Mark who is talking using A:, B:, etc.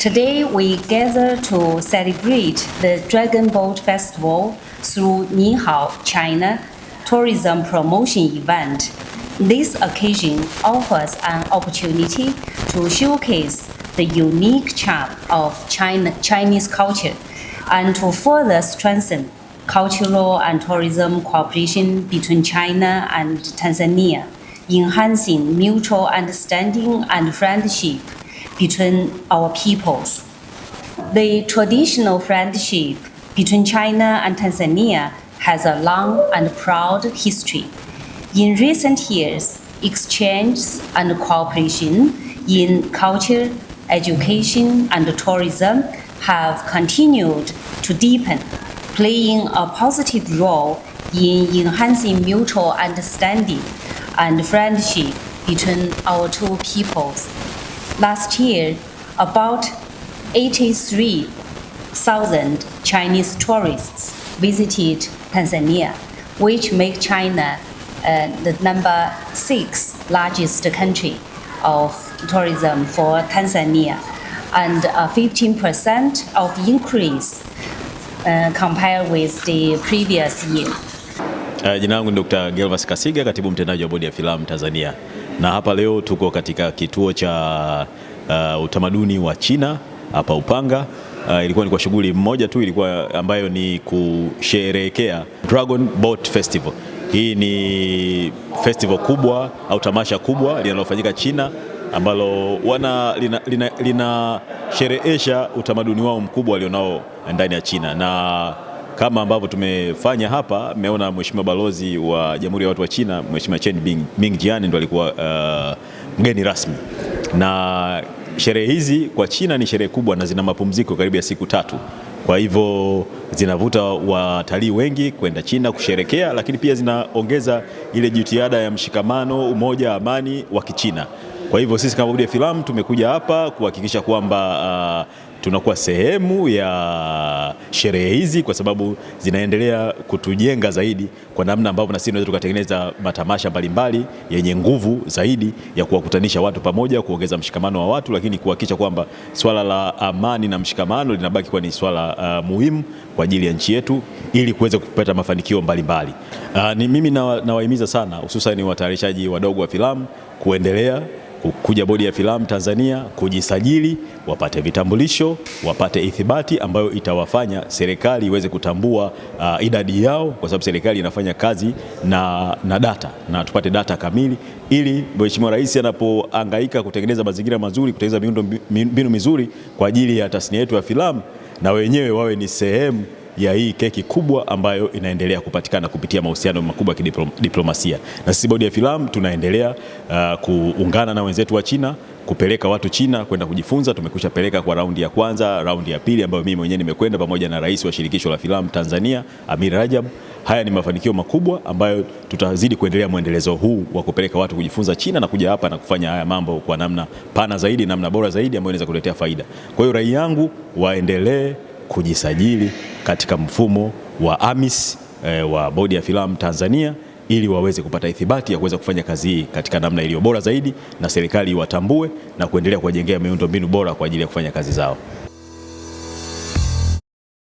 A: Today we gather to celebrate the Dragon Boat Festival through Nihao China tourism promotion event. This occasion offers an opportunity to showcase the unique charm of Chinese culture and to further strengthen cultural and tourism cooperation between China and Tanzania, enhancing mutual understanding and friendship between our peoples. The traditional friendship between China and Tanzania has a long and proud history. In recent years, exchanges and cooperation in culture, education, and tourism have continued to deepen, playing a positive role in enhancing mutual understanding and friendship between our two peoples. Last year, about 83,000 Chinese tourists visited Tanzania, which make China the number 6 largest country of tourism for Tanzania, and a 15% of increase compared with the previous year.
B: Jina langu ni Dr. Gervas Kasiga, katibu mtendaji wa Bodi ya Filamu Tanzania. Na hapa leo tuko katika kituo cha utamaduni wa China hapa Upanga. Ilikuwa ni kwa shughuli moja tu, ilikuwa ambayo ni kusherehekea Dragon Boat Festival. Hii ni festival kubwa au tamasha kubwa linalofanyika China ambalo linasherehesha utamaduni wao mkubwa walionao ndani ya China. Na kama ambavyo tumefanya hapa, mmeona Mheshimiwa Balozi wa Jamhuri ya Watu wa China, Mheshimiwa Chen Mingjian ndo alikuwa mgeni rasmi. Na sherehe hizi kwa China ni sherehe kubwa na zina mapumziko karibu ya siku 3. Kwa hivyo zinavuta watalii wengi kwenda China kusherekea, lakini pia zinaongeza ile jitihada ya mshikamano, umoja, amani wa Kichina. Kwa hivyo sisi kama Bodi ya Filamu tumekuja hapa kuhakikisha kwamba tunakuwa sehemu ya sherehe hizi, kwa sababu zinaendelea kutujenga zaidi kwa namna ambavyo na sisi tunaweza tukatengeneza matamasha mbalimbali yenye nguvu zaidi ya kuwakutanisha watu pamoja, kuongeza mshikamano wa watu, lakini kuhakikisha kwamba swala la amani na mshikamano linabaki kuwa ni swala muhimu kwa ajili ya nchi yetu ili kuweza kupata mafanikio mbalimbali. Ni mimi nawahimiza sana, hususan ni watayarishaji wadogo wa filamu, kuendelea kuja Bodi ya Filamu Tanzania, kujisajili, wapate vitambulisho, wapate ithibati ambayo itawafanya serikali iweze kutambua idadi yao, kwa sababu serikali inafanya kazi na data, na tupate data kamili ili Mheshimiwa Rais anapohangaika kutengeneza mazingira mazuri, kutengeneza mbinu mizuri kwa ajili ya tasnia yetu ya filamu, na wenyewe wawe ni sehemu ya hii keki kubwa ambayo inaendelea kupatikana kupitia mahusiano makubwa ya kidiplomasia. Na sisi Bodi ya Filamu tunaendelea kuungana na wenzetu wa China, kupeleka watu China kwenda kujifunza. Tumekwisha peleka kwa raundi ya kwanza, raundi ya pili ambayo mimi mwenyewe nimekwenda pamoja na Rais wa Shirikisho la Filamu Tanzania, Amir Rajab. Haya ni mafanikio makubwa ambayo tutazidi kuendelea mwendelezo huu wa kupeleka watu kujifunza China na kuja hapa na kufanya haya mambo kwa namna pana zaidi, namna bora zaidi ambayo inaweza kuletea faida. Kwa hiyo rai yangu waendelee kujisajili katika mfumo wa AMIS wa Bodi ya Filamu Tanzania ili waweze kupata ithibati ya kuweza kufanya kazi hii katika namna iliyo bora zaidi, na serikali iwatambue na kuendelea kuwajengea miundombinu bora kwa ajili ya kufanya kazi zao.